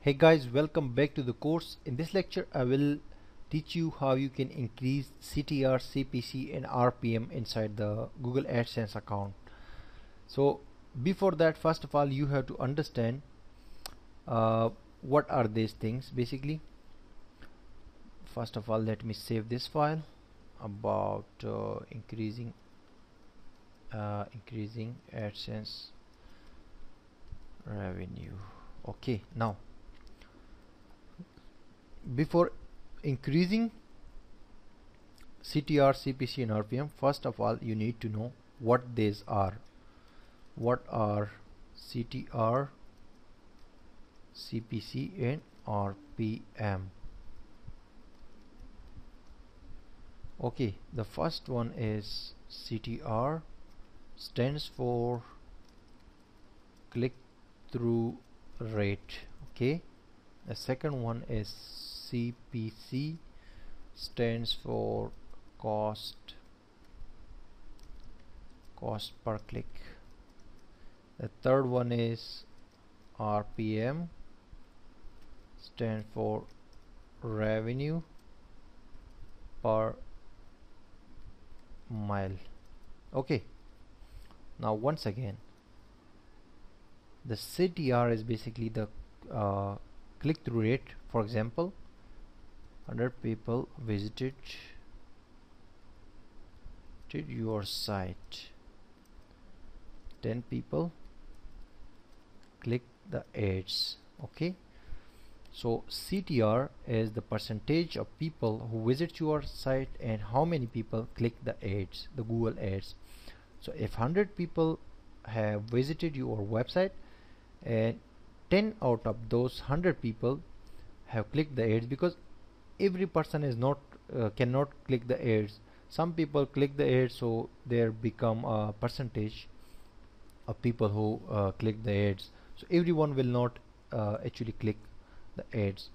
Hey guys, welcome back to the course. In this lecture I will teach you how you can increase CTRCPC and RPM inside the Google Adsense account. So before that, first of all you have to understand what are these things basically. First of all, let me save this file about increasing Adsense revenue. Okay, now before increasing CTR, CPC and RPM, first of all you need to know what these are. What are CTR, CPC and RPM? Okay, the first one is CTR, stands for click-through rate. Okay, the second one is CPC, stands for cost per click. The third one is RPM, stands for revenue per mile. Okay, now once again, the CTR is basically the click-through rate. For example, 100 people visited your site, 10 people click the ads. Okay, so CTR is the percentage of people who visit your site and how many people click the ads, the Google ads. So if 100 people have visited your website and 10 out of those 100 people have clicked the ads, because every person is not cannot click the ads. Some people click the ads, so there become a percentage of people who click the ads. So everyone will not actually click the ads.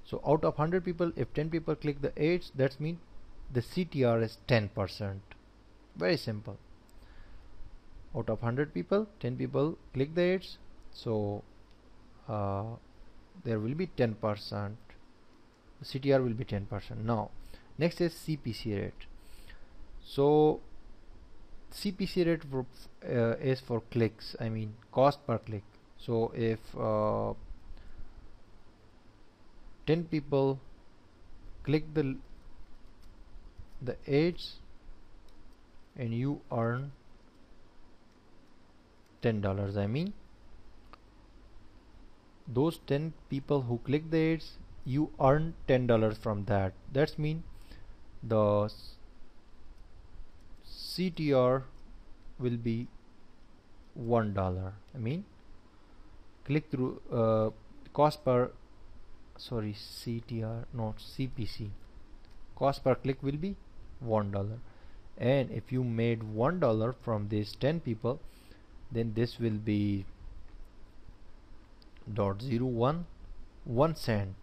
So out of 100 people, if 10 people click the ads, that means the CTR is 10%. Very simple. Out of 100 people, 10 people click the ads, so there will be 10%. The CTR will be 10%. Now next is CPC rate. So CPC rate is for clicks, I mean cost per click. So if 10 people click the ads and you earn $10, I mean those 10 people who click the ads, you earn $10 from that. That's mean the CTR will be $1. I mean click through cost per CTR, not CPC. Cost per click will be $1, and if you made $1 from these 10 people, then this will be 0.011 cent.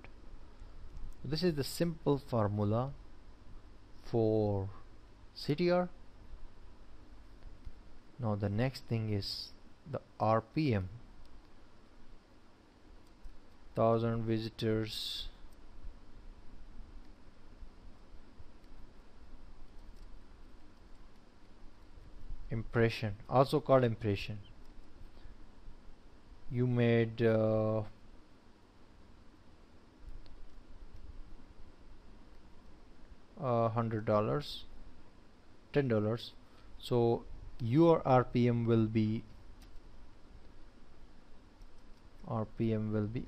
This is the simple formula for CTR. Now the next thing is the RPM. 1000 visitors impression, also called impression. You made $100, $10, so your RPM will be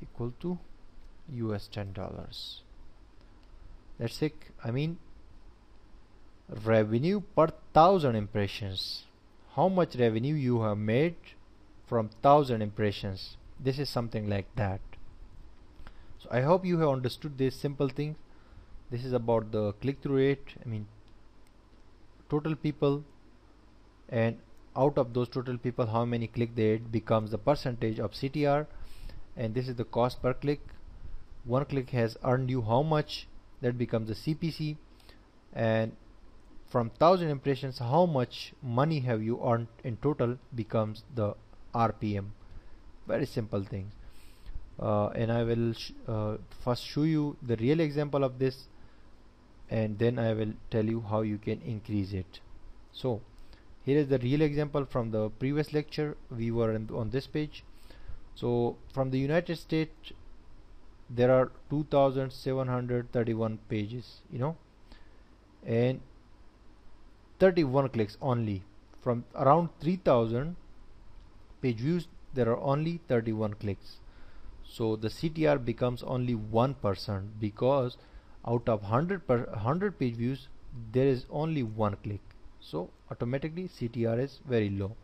equal to US $10. That's it. I mean revenue per 1000 impressions. How much revenue you have made from 1000 impressions. This is something like that. So I hope you have understood this simple thing. This is about the click-through rate, I mean total people, and out of those total people how many click the ad becomes the percentage of CTR, and this is the cost per click. One click has earned you how much, that becomes the CPC, and from 1000 impressions how much money have you earned in total becomes the RPM. Very simple things. and I will first show you the real example of this, and then I will tell you how you can increase it. So here is the real example from the previous lecture. We were on this page. So from the United States there are 2731 pages, and 31 clicks only. From around 3000 page views there are only 31 clicks. So the CTR becomes only 1%, because out of 100 page views there is only 1 click. So automatically CTR is very low,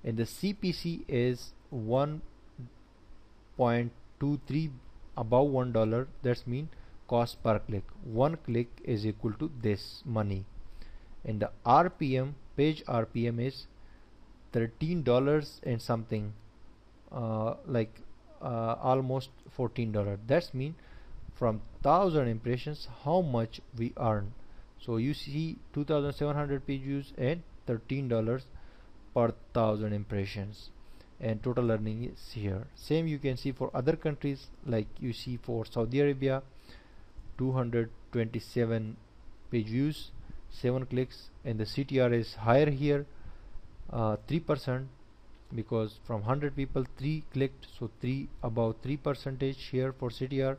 and the CPC is 1.23, above $1. That's mean cost per click. 1 click is equal to this money. And the RPM, page RPM is $13 and something, almost $14. That's mean from 1000 impressions how much we earn. So you see 2700 page views and $13 per 1000 impressions, and total earning is here. Same you can see for other countries, like you see for Saudi Arabia 227 page views, 7 clicks, and the CTR is higher here, 3%, because from 100 people 3 clicked, so about 3% here for CTR.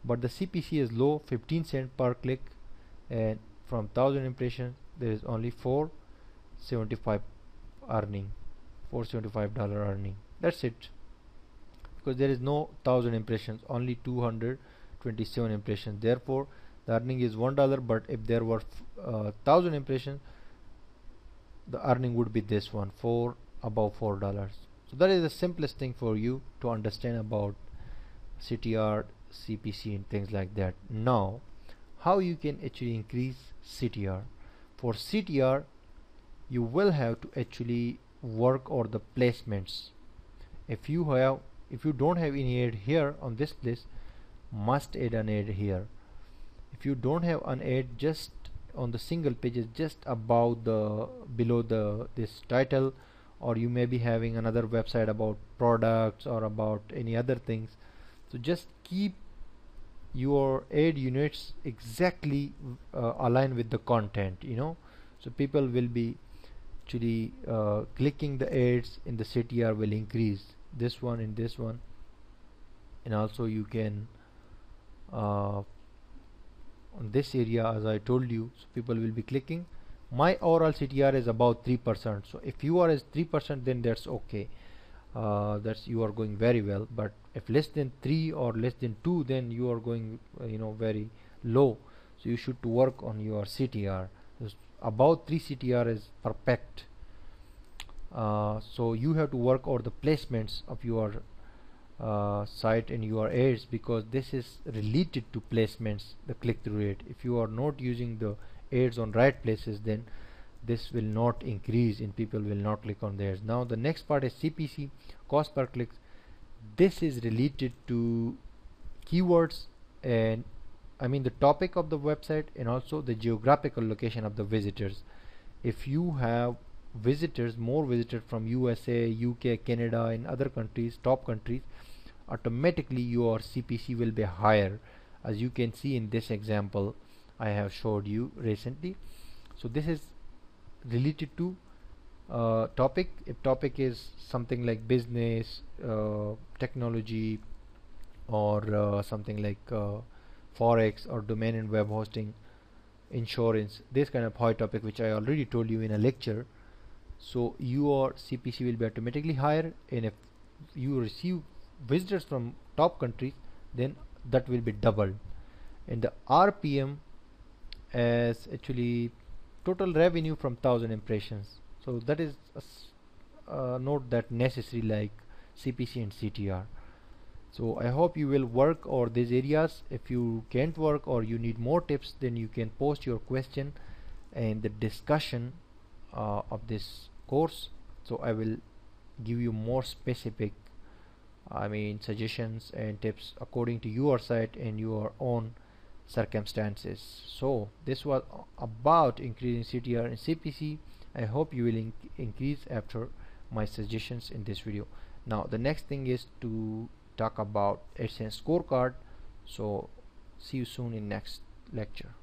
But the CPC is low, 15 cents per click, and from 1000 impressions there is only $475 earning. That's it, because there is no 1000 impressions, only 227 impressions. Therefore the earning is $1, but if there were 1000 impressions, the earning would be this one, above $4. So that is the simplest thing for you to understand about CTR, CPC, and things like that. Now how you can actually increase CTR? For CTR you will have to actually work on the placements. If you don't have any ad here on this place, must add an ad here. If you don't have an ad, just on the single pages, just above below this title, or you may be having another website about products or about any other things, so just keep your ad units exactly aligned with the content, so people will be actually clicking the ads, and the CTR will increase. This one and this one, and also you can on this area, as I told you, so people will be clicking. My overall CTR is about 3%, so if you are as 3%, then that's okay, that's you are going very well. But if less than 3 or less than 2, then you are going very low. So you should work on your CTR. About 3 CTR is perfect. So you have to work on the placements of your site and your ads, because this is related to placements, the click-through rate. If you are not using the ads on right places, then this will not increase and people will not click on the ads. Now the next part is CPC, cost per click. This is related to keywords, and the topic of the website, and also the geographical location of the visitors. If you have more visitors from USA, UK, Canada, and other countries, top countries, automatically your CPC will be higher, as you can see in this example I have showed you recently. So this is related to topic. If topic is something like business, technology, or something like forex or domain and web hosting, insurance, this kind of high topic which I already told you in a lecture, so your CPC will be automatically higher. And if you receive visitors from top countries, then that will be doubled. And the RPM as actually total revenue from 1000 impressions, so that is not that necessary like CPC and CTR. So I hope you will work on these areas. If you can't work or you need more tips, then you can post your question and the discussion of this course, so I will give you more specific suggestions and tips according to your site and your own circumstances. So this was about increasing CTR and CPC. I hope you will increase after my suggestions in this video. Now the next thing is to talk about AdSense scorecard. So see you soon in next lecture.